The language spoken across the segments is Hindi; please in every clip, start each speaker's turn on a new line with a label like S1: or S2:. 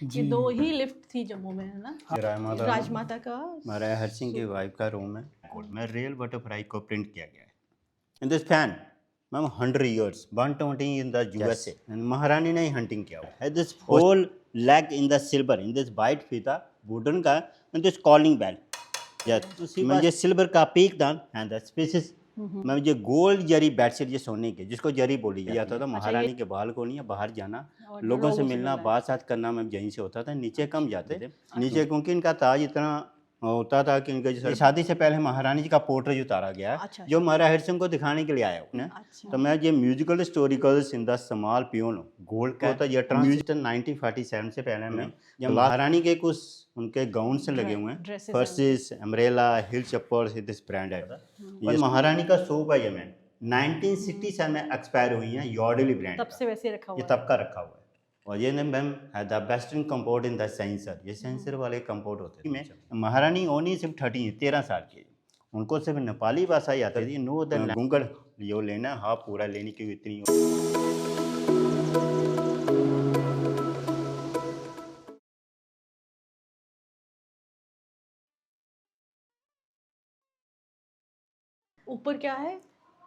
S1: ये
S2: जी।
S1: 2 ही लिफ्ट थी जम्मू में, है ना?
S2: हाँ,
S1: राजमाता का
S3: हमारा हर सिंह की वाइफ का रूम है में रियल बटरफ्लाई को प्रिंट किया गया है in this fan ma'am 100 years 120 in the USA महारानी ने हंटिंग किया हुआ है this whole leg in the silver in this white फीता वुडन का and this calling bell yes मैं ये सिल्वर का पीक दान एंड द स्पीसीज मैं ये गोल्ड जरी बेडशीट ये सोने के जिसको जरी बोली जाता था महारानी के बाल को नहीं बाहर जाना
S1: और
S3: लोगों से मिलना
S1: मिलना है।
S3: बात साथ करना मैं यहीं से होता था नीचे कम जाते थे नीचे क्योंकि इनका ताज इतना होता था कि इनका जैसे शादी से पहले महारानी जी का पोर्ट्रेट उतारा गया है
S1: अच्छा,
S3: जो महाराज हरि सिंह को दिखाने के लिए आया उन्हें
S1: अच्छा।
S3: तो मैं ये musical historicals in the small piano gold का होता है ये म्यूजिक 1947 से पहले में जब महारानी के कुछ उनके गाउन से लगे हुए हैं
S1: ड्रेसेस
S3: फर्सेस अम्ब्रेला हिल चप्पल दिस ब्रांड है ये महारानी का सोप है ये मैन 1967 में एक्सपायर हुई है यॉर्डली ब्रांड
S1: तब से वैसे रखा हुआ
S3: ये तब का रखा हुआ है और ये मैम है the western comport in the sensor ये सेंसर वाले कंपोर्ट होते हैं महारानी ओनी सिर्फ 13 साल की उनको सिर्फ नेपाली भाषा ही आती थी नो द गुंगड़ यो लेना हाँ पूरा लेने की इतनी
S1: ऊपर क्या है?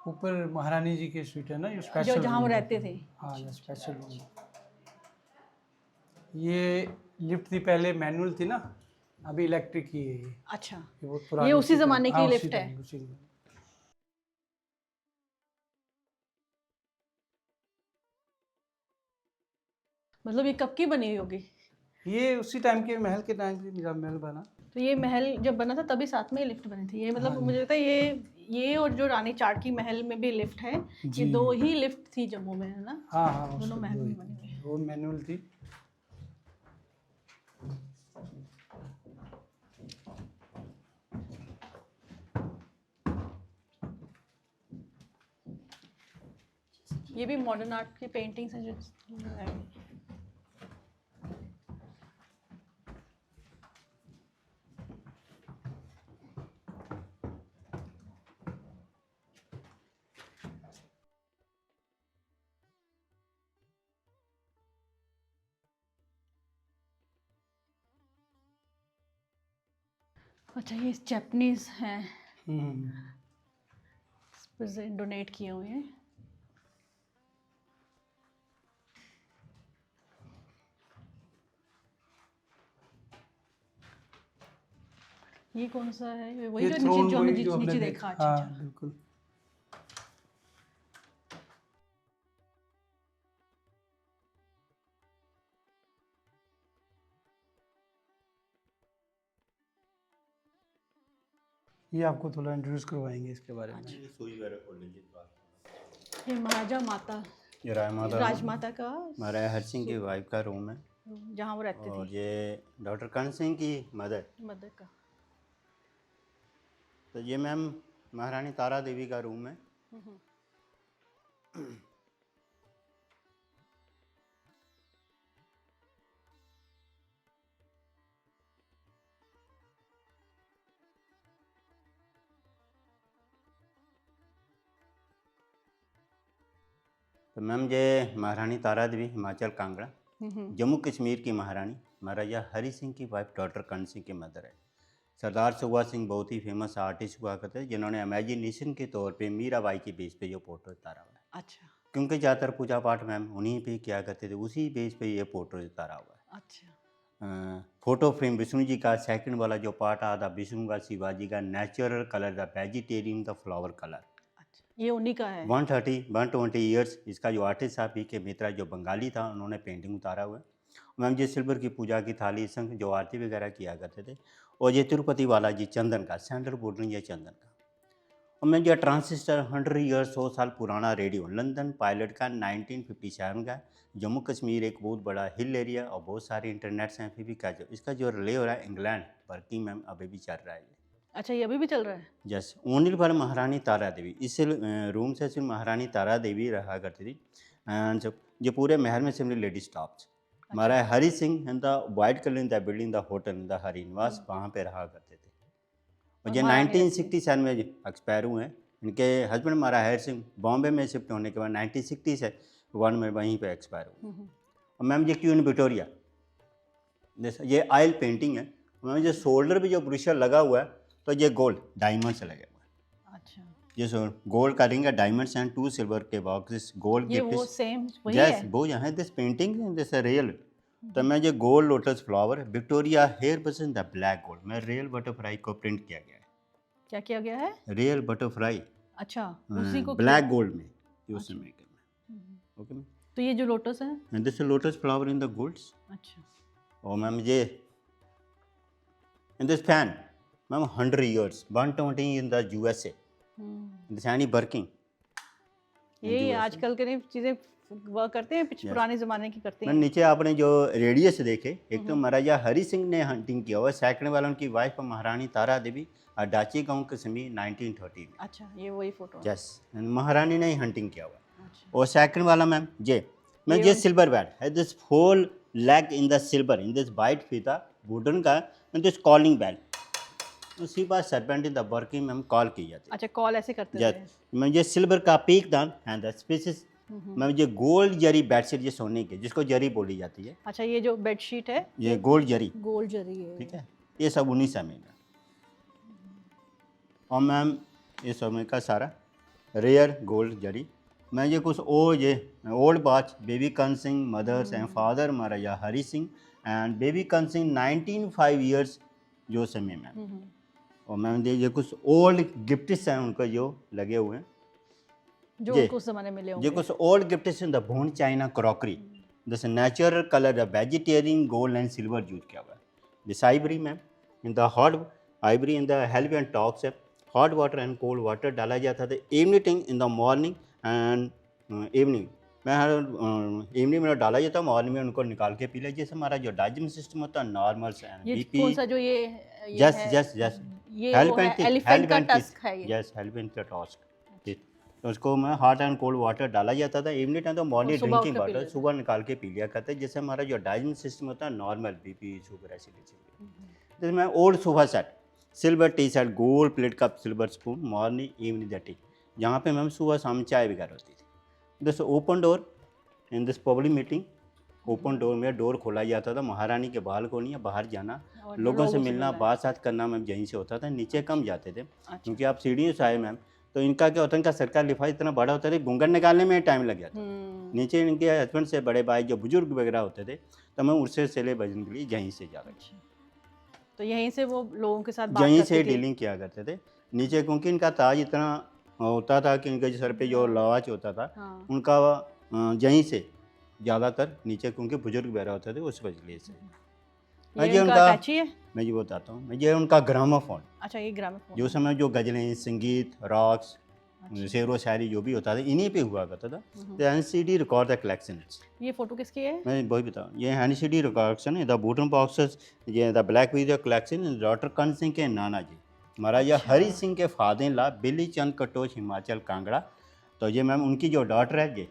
S2: ऊपर महारानी जी की स्वीट है ना, ये
S1: जो
S2: स्पेशल
S1: जहाँ वो रहते थे।
S2: हाँ, ये स्पेशल रूम। ये लिफ्ट थी पहले मैनुअल थी ना, अभी इलेक्ट्रिक की है ये।
S1: अच्छा,
S2: बहुत पुरानी
S1: ये उसी
S2: सी
S1: ज़माने की
S2: हाँ,
S1: लिफ्ट
S2: उसी
S1: है।
S2: टाइम, उसी टाइम।
S1: मतलब ये कब की बनी हुई होगी?
S2: ये उसी टाइम के महल के टाइम की जब महल बना।
S1: तो ये महल जब बना था तभी साथ में लिफ्ट बनी थी ये मतलब
S2: हाँ,
S1: मुझे लगता है ये और जो रानी चाड़की महल में भी लिफ्ट है ये
S2: जी।
S1: 2 ही लिफ्ट थी जम्मू में, है ना?
S2: हाँ हाँ,
S1: दोनों
S2: उसमें
S1: महल
S2: दो
S1: में
S2: ही
S1: बनी हुई
S2: थी। वो मैनुअल थी।
S1: ये भी मॉडर्न आर्ट की पेंटिंग्स हैं जो अच्छा ये जैपनीज हैं डोनेट किए हुए हैं। ये कौन सा है? वही
S2: ये
S1: जो
S2: throne
S1: नीचे जो हमने
S2: वही जो हमने
S1: नीचे
S2: देखा।
S1: देखा। अच्छा
S2: हाँ,
S1: अच्छा।
S2: बिल्कुल। ये आपको थोड़ा इंट्रोड्यूस करवाएंगे इसके बारे में।
S1: ये महाराजा माता
S3: ये
S1: राजमाता का
S3: महाराज हरि सिंह की वाइफ का रूम है
S1: जहाँ वो रहते
S3: और
S1: थे
S3: ये डॉक्टर कर्ण सिंह की मदर
S1: मदर का।
S3: तो ये मैम महारानी तारा देवी का रूम है तो मैम ये महारानी तारा देवी हिमाचल कांगड़ा जम्मू कश्मीर की महारानी महाराजा हरि सिंह की वाइफ डॉक्टर कर्ण सिंह की मदर है सरदार सुबा सिंह बहुत ही फेमस आर्टिस्ट हुआ करते हैं जिन्होंने इमेजिनेशन के तौर पे मीराबाई के बेस पे जो पोर्ट्रेट उतारा हुआ है
S1: अच्छा
S3: क्योंकि ज़्यादातर पूजा पाठ मैम उन्हीं पे किया करते थे उसी बेस पे ये पोर्ट्रेट उतारा हुआ है
S1: अच्छा।
S3: फोटो फ्रेम विष्णु जी का सेकंड वाला जो पार्ट आता विष्णु का शिवाजी का natural colour the vegetarian the flower colour
S1: अच्छा ये उन्हीं का है।
S3: 120 ईयर्स इसका जो आर्टिस्ट था पी के मित्रा जो बंगाली था उन्होंने पेंटिंग उतारा हुआ है मैम ये सिल्वर की पूजा की थाली संग जो आरती वगैरह किया करते थे और ये तिरुपति वाला जी चंदन का सेंटर बोर्डन ये चंदन का और मैं जो ट्रांसिस्टर 100 ईयर्स 100 साल पुराना रेडियो लंदन पायलट का 1957 का जम्मू कश्मीर एक बहुत बड़ा हिल एरिया और बहुत सारे इंटरनेट्स हैं फिर भी क्या जो इसका जो रिले हो रहा है इंग्लैंड वर्किंग मैम अभी भी चल रहा है
S1: अच्छा ये अभी भी चल रहा है।
S3: जस ओनली पर महारानी तारा देवी इस रूम से सिर्फ महारानी तारा देवी रहा करती थी जब ये पूरे महल में सिर्फ lady staffs Maharaj Hari Singh in the white colour in the building the hotel in the Hari निवास वहाँ पे रहा करते थे और ये 1967 में एक्सपायर हुए हैं इनके हस्बैंड महाराज हरि सिंह बॉम्बे में शिफ्ट होने के बाद 1961 में वहीं पे एक्सपायर हुए और मैम ये क्वीन विक्टोरिया ये ऑयल पेंटिंग है मैम। जो शोल्डर पे जो ब्रूशर लगा हुआ है तो ये गोल्ड डायमंड्स लगे हुए हैं।
S1: अच्छा,
S3: ये गोल्ड का रिंग है, डायमंड्स एंड 2 सिल्वर के बॉक्सेस गोल्ड
S1: ये
S3: गिफ्ट।
S1: वो सेम वही
S3: यस
S1: है।
S3: वो यहाँ दिस पेंटिंग दिस रियल। तो मैं ये gold lotus flower Victoria hair बस इन द ब्लैक गोल्ड मैं रियल बटरफ्लाई को प्रिंट किया गया है।
S1: क्या किया गया है?
S3: रियल बटरफ्लाई
S1: अच्छा, उसी को
S3: ब्लैक
S1: किया।
S3: गोल्ड में यूज
S1: अच्छा।
S3: में ओके मैम।
S1: तो ये जो लोटस है।
S3: And this lotus flower in the golds.
S1: अच्छा,
S3: और मैम ये in this fan ma'am 100 years 120 in the USA this any working.
S1: ये आजकल के नहीं चीजें वर्क करते हैं, पुराने जमाने की करते
S3: मैं
S1: हैं।
S3: नीचे आपने जो रेडियस देखे, एक तो महाराजा हरि सिंह ने हंटिंग किया हुआ, सेकंड वाला उनकी वाइफ महारानी तारा देवी डाची गांव कश्मीर 1930 में।
S1: अच्छा, ये वही फोटो है।
S3: यस महारानी ने ही हंटिंग किया हुआ।
S1: अच्छा,
S3: और सेकंड वाला मैम ये सिल्वर बैट है दिस फोल leg in the silver in this white फीता वुडन का एंड दिस कॉलिंग बेल उसी बात serpent in the working ma'am call की जाती है।
S1: अच्छा, कॉल ऐसे करते
S3: यस
S1: थे।
S3: मैं ये सिल्वर का पीक दान एंड द स्पीसीज मैम ये गोल्ड जरी बेडशीट ये सोने की जिसको जरी बोली जाती है।
S1: अच्छा, ये जो बेडशीट है
S3: ये गोल्ड जरी,
S1: गोल्ड जरी है।
S3: ठीक है, ये सब 19 समय में। और मैम ये समय का सारा रेयर गोल्ड जरी। मैं ये कुछ ओल्ड बाच बेबी कन Singh mothers and father Maharaja Hari Singh and baby कन सिंह 1905 years जो समय में। और मैम ये कुछ ओल्ड गिफ्ट्स हैं उनको जो लगे हुए हैं
S1: जो
S3: ये
S1: उनको उस जमाने में मिले
S3: ये
S1: होंगे।
S3: कुछ old gifts in the bone China crockery this natural colour vegetarian gold and silver use किया हुआ है। This Ivory ma'am in the hot Ivory in the help and talks hot water and cold water डाला जाता था evening in the morning and evening मैं हर इवनिंग में डाला जाता, मॉर्निंग में उनको निकाल के पी लिया। जैसे हमारा जो डाइजेशन सिस्टम होता है नॉर्मल से
S1: ये
S3: बीपी।
S1: कौन सा जो ये
S3: यस
S1: है?
S3: यस यस
S1: ये वो है एलिफेंट का टस्क है ये।
S3: यस एलिफेंट का टस्क। तो उसको मैं हॉट एंड कोल्ड वाटर डाला जाता था इवनिंग टाइम, तो मॉर्निंग
S1: सुबह
S3: ड्रिंकिंग
S1: उठ के पी
S3: वाटर
S1: लेते
S3: सुबह निकाल के पी लिया करते। जैसे हमारा जो डाइजेशन सिस्टम होता है नॉर्मल बीपी शुगर एसिडिटी। जैसे मैं old sofa set silver T set gold plate cup silver spoon morning evening the T, यहाँ पे मैम सुबह शाम चाय वगैरह होती थी। This open door in this public meeting, open door में डोर खोला जाता था, महारानी के बालकोनी है बाहर जाना, लोगों से मिलना बात साथ करना मैम यहीं से होता था। नीचे कम जाते थे क्योंकि आप सीढ़ियों से आए मैम, तो इनका क्या होता है, इनका सरकार लिफाफा इतना बड़ा होता था घूंघट निकालने में टाइम लग जाता। नीचे इनके हस्बैंड से बड़े भाई जो बुजुर्ग वगैरह होते थे, तो मैं उससे सेले बजने के लिए यहीं से जा रहा।
S1: तो यहीं से वो लोगों के साथ बात
S3: यहीं
S1: करती
S3: से
S1: थी।
S3: डीलिंग किया करते थे नीचे, क्योंकि इनका ताज इतना होता था कि इनके सर पे जो लवाज होता था उनका यहीं से ज़्यादातर नीचे, क्योंकि बुजुर्ग वगैरह होते थे उस वजह से।
S1: ये उनका अटैची है?
S3: मैं ये बताता हूँ, मैं ये उनका ग्रामोफोन।
S1: अच्छा, ये ग्रामोफोन
S3: जो समय जो गजलें संगीत रॉक्स शेर व शायरी जो भी होता था इन्हीं पे हुआ करता था। तो एनसीडी रिकॉर्ड द कलेक्शन।
S1: ये फोटो किसकी है?
S3: मैं वही बताऊँ, ये एनसीडी रिकॉर्डन है द बूटन बॉक्सेस, ये the black video collection doctor Karan Singh के नाना जी महाराजा हरि सिंह के फादर इन लॉ बिली चंद कटोच हिमाचल कांगड़ा। तो ये मैम उनकी जो डॉटर है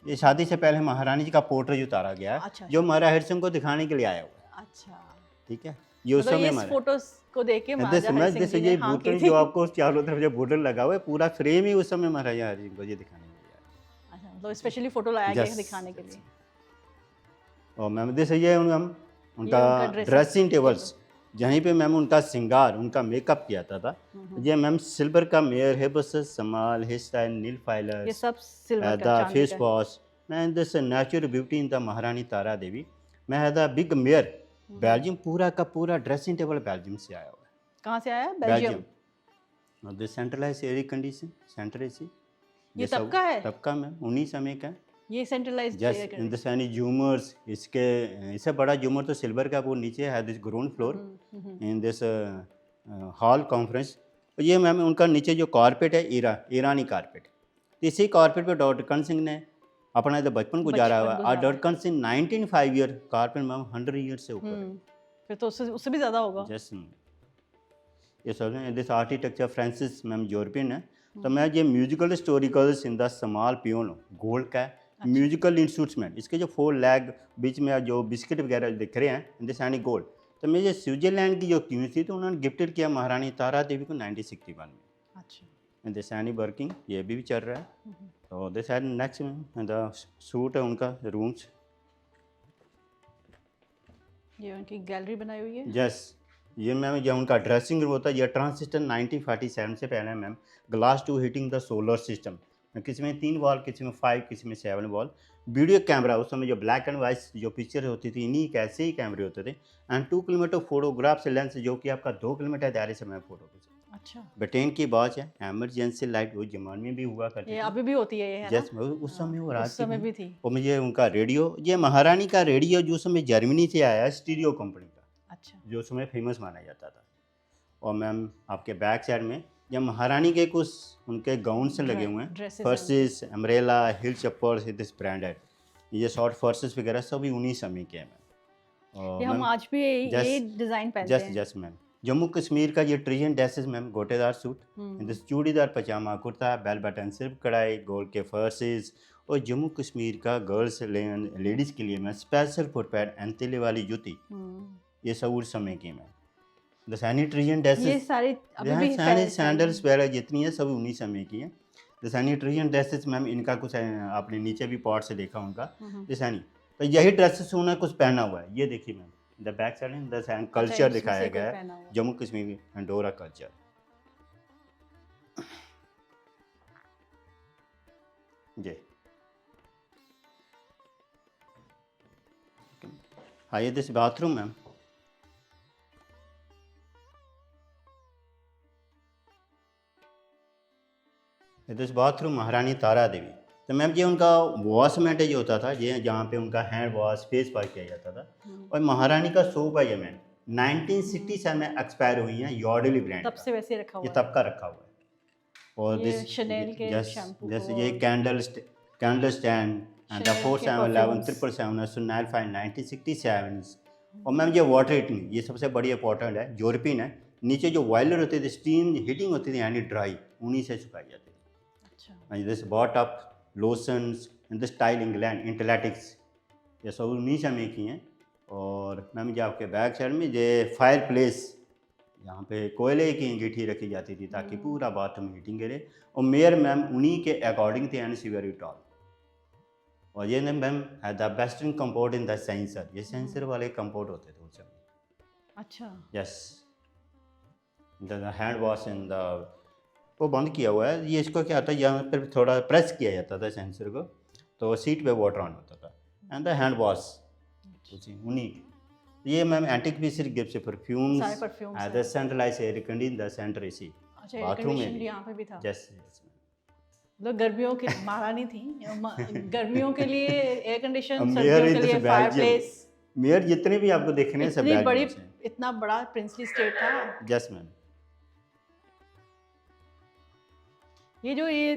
S3: ये शादी से पहले महारानी जी का पोर्ट्रेट उतारा गया है।
S1: अच्छा,
S3: जो महाराजा हरि सिंह को दिखाने के लिए आया हुआ है।
S1: अच्छा,
S3: ठीक है, ये उस समय
S1: इस फोटोस को देख के महाराजा हरि सिंह जी ने
S3: ये
S1: हाँ की
S3: बूटन
S1: थी।
S3: जो आपको चारों तरफ जो बूटन लगा हुआ है पूरा फ्रेम ही उस समय महाराजा हरि सिंह को ये दिखाने के लिए आया।
S1: अच्छा, तो स्पेशली फोटो लाया गया है दिखाने के लिए।
S3: और मैम जैसे ये उनका ड्रेसिंग टेबल्स, जहीं पे मैम उनका श्रृंगार उनका मेकअप किया था। ये मैम सिल्वर का मेयर है बस समाल हेयर स्टाइल नील फाइलर
S1: ये सब सिल्वर
S3: द
S1: का
S3: face wash man this natural beauty in the महारानी तारा देवी। मैं है द बिग मेयर बेल्जियम, पूरा का पूरा ड्रेसिंग टेबल बेल्जियम से आया हुआ है।
S1: कहाँ से आया? Belgium.
S3: The centralise air condition centre AC
S1: ये तब का है?
S3: तब का मैम 19 समय का।
S1: ये सेंट्रलाइज्ड
S3: जस्ट इन द सैनी झूमर्स, इससे बड़ा झूमर तो सिल्वर का वो नीचे है this ground floor in this hall conference. ये मैम उनका नीचे जो कारपेट है ईरानी कारपेट, इसी कारपेट पे डॉक्टर कन सिंह ने अपना तो बचपन गुजारा हुआ। और doctor Karan Singh 1905 year carpet ma'am 100 year से ऊपर,
S1: फिर तो उससे भी ज़्यादा होगा।
S3: जस्ट ये सब this architecture Francis ma'am European है। तो मैं ये musical historicals in the small piano gold का म्यूजिकल इंस्ट्रूमेंट, इसके जो 4 लेग बीच में जो बिस्किट वगैरह दिख रहे हैं इन दिस एनी गोल्ड। तो मैं ये स्विट्जरलैंड की जो क्वीन थी तो उन्होंने गिफ्टेड किया महारानी तारा देवी को 1961 में।
S1: अच्छा,
S3: इन दिस एनी वर्किंग ये भी चल रहा है। तो दिस एंड नेक्स्ट में द सूट है उनका रूम्स।
S1: ये उनकी गैलरी बनाई हुई है।
S3: यस, ये मैम जो उनका ड्रेसिंग रूम होता है, ये ट्रांजिस्टर 1947 से पहले ma'am glass to heating the solar system, किसी में 3 वॉल, किसी में 5, किसी में 7 वॉल। वीडियो कैमरा उस समय जो ब्लैक एंड वाइट जो पिक्चर होती थी, इन्हीं के ऐसे ही कैमरे होते थे। एंड 2 किलोमीटर फोटोग्राफ से लेंस जो कि आपका 2 किलोमीटर दायरे से मैं फोटो खींचा।
S1: अच्छा,
S3: ब्रिटेन की वॉच है, एमरजेंसी लाइट वो जमान में भी हुआ करती
S1: ये
S3: थी।
S1: अभी भी होती है ये, है
S3: जस्ट
S1: ना?
S3: उस समय वो
S1: उस
S3: रात
S1: समय भी थी।
S3: और मुझे उनका रेडियो, ये महारानी का रेडियो जो समय जर्मनी से आया, स्टीरियो कंपनी का,
S1: अच्छा,
S3: जो उस समय फेमस माना जाता था। और मैम आपके बैक साइड में या महारानी के कुछ उनके गाउन से लगे हुए हैं,
S1: ड्रेसेस
S3: फर्सेस, अम्ब्रेला, हिल चप्पल्स, दिस ब्रांडेड, ये शॉर्ट फर्सेस वगैरह सभी उन्हीं समय के हैं मैम। और
S1: ये हम
S3: मैम
S1: आज भी ये
S3: जस्ट
S1: डिजाइन पहनते
S3: जस्ट
S1: हैं।
S3: जस्ट मैम जम्मू कश्मीर का ये ट्रेजन ड्रेसेस मैम, गोटेदार suit, this churidar pyjama kurta, bell button, सिर्फ कढ़ाई, गोल्ड के फर्सेस। और जम्मू कश्मीर का गर्ल्स लेडीज़ के लिए मैं स्पेशल फुटपैड एंड तेले वाली जूती, ये सब उस समय की मैम। द सैनिटरीजन
S1: ये
S3: ड्रेसेस,
S1: सारी अभी भी
S3: सैंडल्स वगैरह जितनी है सभी उन्हीं समय की हैं। द सैनिटरीजन ड्रेसेस मैम, इनका कुछ आपने नीचे भी पॉट से देखा उनका, ये सैनी, तो यही ड्रेसेस उन्होंने कुछ पहना हुआ है। ये देखिए ma'am, the back side the culture दिखाया गया है, जम्मू कश्मीर एंड डोरा कल्चर। जी हाँ, ये this bathroom ma'am, this bathroom महारानी तारा देवी। तो मैम ये उनका वॉशमेट जो होता था, ये जहाँ पे उनका हैंड वॉश, फेस वॉश किया जाता था। और महारानी का सोप है ये मैम, 1967 में एक्सपायर हुई है, यॉर्डली ब्रांड
S1: तब से वैसे रखा हुआ
S3: ये तब का रखा हुआ है। और
S1: ये
S3: दिस
S1: शनेल के शैम्पू
S3: जैसे ये कैंडल स्टैंड एंड द 4711 777 सुनाइल 1967। और मैम ये वाटर हीटिंग, ये सबसे बड़ी इंपॉर्टेंट है, यूरोपियन है। नीचे जो बॉयलर होते थे, स्टीम हीटिंग होती थी यानी ड्राई, उन्हीं से सुखाई जाती थी।
S1: अच्छा,
S3: this bought up lotions in the style England इंटेलेटिक्स, ये सब उन्हीं समय की हैं। और मैम जो आपके बैक साइड में ये फायर प्लेस, यहाँ पे कोयले की अंगीठी रखी जाती थी ताकि पूरा बाथरूम हीटिंग करे। और मेयर मैम उन्हीं के अकॉर्डिंग थे एंड सी वेरी टॉल। और ये ma'am the western comport in the sensor, ये सेंसर वाले कंपोर्ट होते थे उस समय।
S1: अच्छा,
S3: yes, the hand wash in the, वो बंद किया हुआ है। ये इसको क्या होता है, यहाँ पर थोड़ा प्रेस किया जाता था सेंसर को, तो सीट पे वाटर ऑन होता था। एंड द हैंड वॉश उन्हीं। ये मैम एंटिक पीस गिफ्ट से परफ्यूम्स,
S1: सारे perfumes
S3: the centralise air condition the centre AC
S1: अच्छा,
S3: बाथरूम में
S1: यहाँ पे भी था।
S3: यस
S1: मतलब गर्मियों के महारानी थी, गर्मियों के लिए एयर कंडीशन,
S3: मेयर
S1: सर्दियों के लिए फायरप्लेस।
S3: मेयर जितने भी आपको देख रहे हैं सब
S1: इतनी बड़ी,
S3: बेल्जियम से।
S1: इतना बड़ा प्रिंसली स्टेट था।
S3: यस मैम,
S1: ये जो ये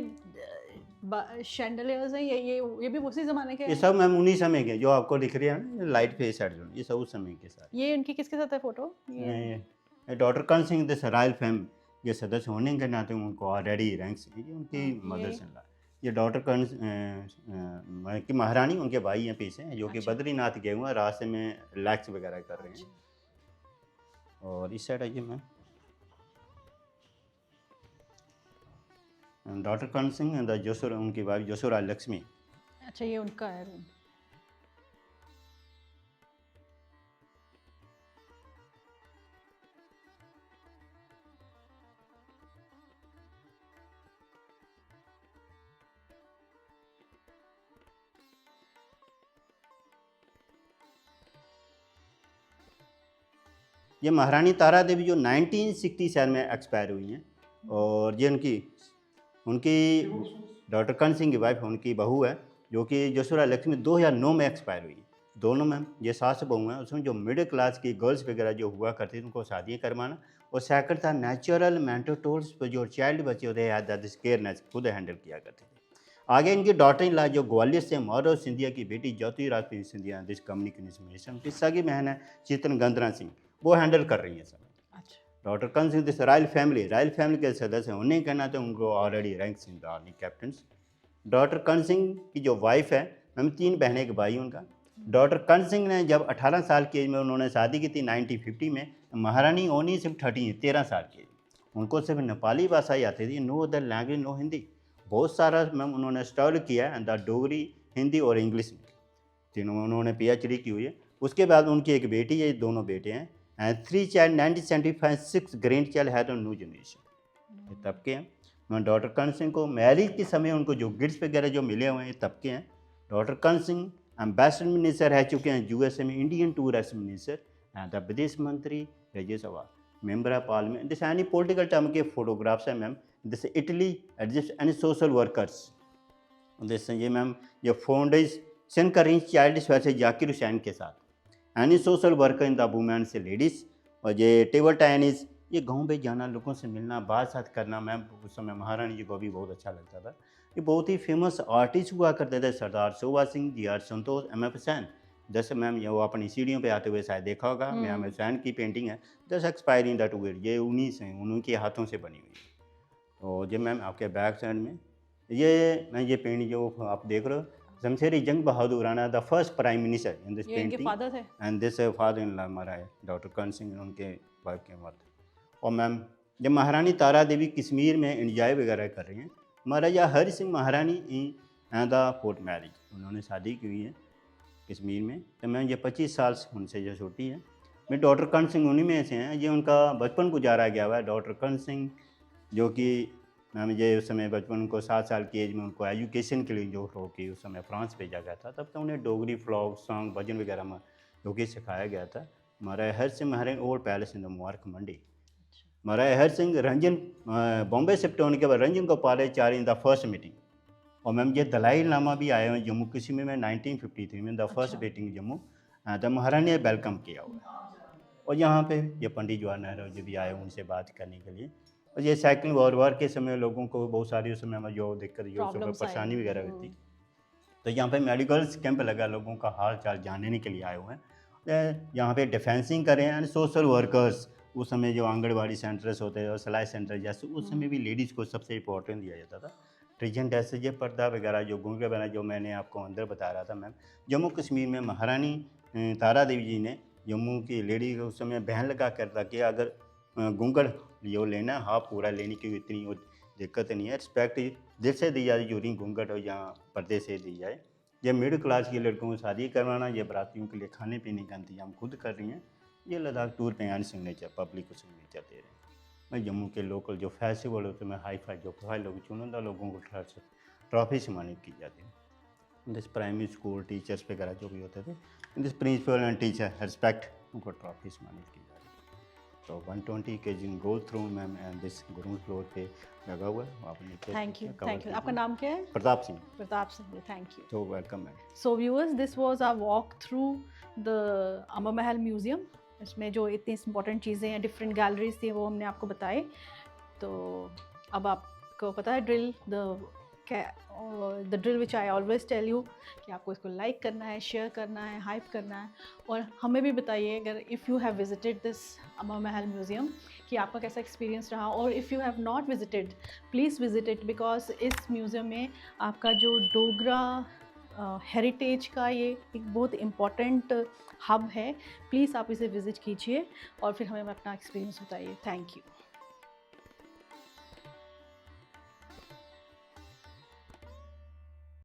S1: शैंडलियर्स हैं, ये भी उसी जमाने के
S3: ये
S1: हैं?
S3: सब मैम उन्हीं समय के जो आपको दिख रहे हैं ना, लाइट फेस हेड, ये सब उस समय के साथ।
S1: ये उनकी किसके साथ है फोटो? ये
S3: doctor Karan Singh this royal family के सदस्य होने के नाते उनको ऑलरेडी रैंक्स, ये उनकी मदर्स इन लॉ। ये डॉक्टर कर्ण की महारानी, उनके भाई हैं पीछे, जो कि
S1: अच्छा।
S3: बद्रीनाथ गए हुए हैं, रास्ते में रिलैक्स वगैरह कर रहे हैं। और इस साइड आइए ma'am, doctor Karan Singh and जोसुर, उनकी वाइफ जोसुरा लक्ष्मी।
S1: अच्छा, ये उनका है रूम।
S3: ये महारानी तारा देवी जो 1967 में एक्सपायर हुई हैं। और ये उनकी डॉक्टर कर्ण सिंह की वाइफ, उनकी बहू है, जो कि जोसुरा लक्ष्मी 2009 में एक्सपायर हुई। दोनों मैम ये सास बहू हैं। उसमें जो मिडिल क्लास की गर्ल्स वगैरह जो हुआ करती थी, उनको शादियाँ करवाना। और सेकंड था नेचुरल मेंटोटोल्स पर जो चाइल्ड बच्चे होते हैं केयरनेस खुद हैंडल किया करते थे। आगे इनकी डॉटर इन लॉ जो ग्वालियर से मौरव सिंधिया की बेटी ज्योति राजपूत सिंधिया, दिस कम्युनिकेशन की सगी बहन है चितन गंदरा सिंह, वो हैंडल कर रही है सब। Doctor Karan Singh this royal family के सदस्य होने के नाते उनको already ranks in the army captains. Doctor Karan Singh की जो वाइफ है मैम, 3 बहनें एक भाई उनका। डॉक्टर कर्ण सिंह ने जब 18 साल की एज में उन्होंने शादी की थी 1950 में, महारानी ओनी सिर्फ 13 साल की। उनको सिर्फ नेपाली भाषा ही आती थी, no other language, no Hindi. बहुत सारा मैम उन्होंने स्टडी किया है द डोगरी, हिंदी और इंग्लिश में, तीनों में उन्होंने PhD की हुई है। उसके बाद उनकी एक बेटी है, दोनों बेटे हैं, एंड 3 चाइल्ड 1975 6 ग्रैंड चाइल्ड है तो न्यू जनरेशन, ये तबके हैं। मैं डॉक्टर कर्ण सिंह को मैरिज के समय उनको जो गिफ्ट्स वगैरह जो मिले हुए हैं, ये तबके हैं। Doctor Karan Singh ambassador minister रह चुके हैं यूएसए में, Indian tourist minister and the विदेश मंत्री, Rajya Sabha member of parliament. This any political term के फोटोग्राफ्स हैं ma'am. This Italy adjust any social workers. This ये मैम ये फाउंडेशन कर रही चाइल्ड वैसे जाकिर हुसैन के साथ, any social worker in the women से लेडीज़। और ये टेबल टेनिस, ये गाँव में जाना, लोगों से मिलना, बात साथ करना मैम, उस समय महारानी जी को भी बहुत अच्छा लगता था। ये बहुत ही फेमस आर्टिस्ट हुआ करते थे, सरदार शोभा सिंह, जी आर संतोष, एम.एफ. हुसैन। जैसे मैम ये वो अपनी सीढ़ियों पे आते हुए शायद देखा होगा, एम.एफ. हुसैन की पेंटिंग है, जस्ट एक्सपायरिंग दैट वेयर, ये उन्हीं से, उनके हाथों से बनी हुई है। तो ये मैम आपके बैक साइड में ये पेंटिंग जो आप देख रहे हो, जमशेरी Jang Bahadur Rana the first prime minister in this
S1: ये इनके
S3: पेंटिंग,
S1: फादर थे।
S3: And this father in law हमारा है डॉक्टर कर्ण सिंह, उनके वाइफ के मर्द। और मैम जब महारानी तारा देवी कश्मीर में एंजॉय वगैरह कर रही हैं, महाराजा हरि सिंह महारानी इन द फोर्ट मैरिज, उन्होंने शादी की हुई है कश्मीर में। तो मैम ये 25 साल से उनसे जो छोटी है। मैं डॉक्टर कर्ण सिंह उन्हीं में से हैं, ये उनका बचपन गुजारा गया हुआ है। डॉक्टर कर्ण सिंह जो कि मैम ये उस समय बचपन को 7 साल की एज में उनको एजुकेशन के लिए जो कि उस समय फ्रांस भेजा गया था, तब तो उन्हें डोगरी फ्लॉग सॉन्ग भजन वगैरह में जो कि सिखाया गया था। महाराजा हरि सिंह महारानी old palace in the Mubarak Mandi. Maharaja Hari Singh Ranjan Bombay shift होने के बाद रंजन गोपाल चार इन द फर्स्ट मीटिंग। और मैम ये दलाई लामा भी आए हुए जम्मू कश्मीर में 1953 में, द फर्स्ट मीटिंग जम्मू, तो महारानी ने वेलकम किया हुआ है। और यहाँ पे ये पंडित जवाहर नेहरू जी भी आए उनसे बात करने के लिए। और ये सेकंड वर्ल्ड वॉर के समय लोगों को बहुत सारी उस समय जो दिक्कत जो
S1: Problems
S3: परेशानी
S1: आई।
S3: वगैरह होती, तो यहाँ पे मेडिकल कैंप लगा, लोगों का हाल चाल जानने के लिए आए हुए हैं। यहाँ पे डिफेंसिंग करें एंड सोशल वर्कर्स, उस समय जो आंगनबाड़ी सेंटर्स होते हैं और सिलाई सेंटर जैसे, उस समय भी लेडीज़ को सबसे इम्पोर्टेंट दिया जाता था। ट्रीजन ऐसे ये पर्दा वगैरह जो घूंघट वगैरह जो मैंने आपको अंदर बता रहा था मैम, जम्मू कश्मीर में महारानी तारा देवी जी ने जम्मू की लेडी को उस समय बहन लगा कर था कि अगर घूंघट जो लेना है हाफ पूरा लेने की इतनी वो दिक्कत नहीं है, रिस्पेक्ट दिल से दी जाए, जो रिंग घूंघट हो या पर्दे से दी जाए। ये मिडिल क्लास के लड़कों को शादी करवाना, ये बरातियों के लिए खाने पीने का इंतजाम खुद कर रही हैं। ये लद्दाख टूर पे यानी सिग्नेचर पब्लिक को सिग्नेचर दे रहे हैं। मैं जम्मू के लोकल जो फेस्टिवल होते हैं, हाई फाई जो प्रोफाइल लोग चुनिंदा लोगों को ट्रॉफी सम्मानित की जाती है। दिस प्राइमरी स्कूल टीचर्स वगैरह जो भी होते थे, this principle and teacher respect, उनको ट्रॉफी सम्मानित की जा रही है। तो 120 KG go through ma'am and this ground floor पे लगा हुआ है। आपने
S1: थैंक यू। आपका नाम क्या है?
S3: प्रताप सिंह।
S1: Pratap Singh, thank you.
S3: तो welcome ma'am.
S1: So viewers, this was our walk through the Amar Mahal museum. इसमें जो इतनी इंपॉर्टेंट चीज़ें हैं, डिफरेंट गैलरीज थी, वो हमने आपको बताए। तो अब आपको पता है drill, the drill which I always tell you, कि आपको इसको लाइक करना है, शेयर करना है, हाइप करना है। और हमें भी बताइए अगर if you have visited this Amar Mahal museum कि आपका कैसा एक्सपीरियंस रहा। और if you have not visited, please visit it, because इस म्यूज़ियम में आपका जो डोगरा हेरिटेज का ये एक बहुत इम्पॉर्टेंट हब है। प्लीज़ आप इसे विज़िट कीजिए और फिर हमें अपना एक्सपीरियंस बताइए। Thank you.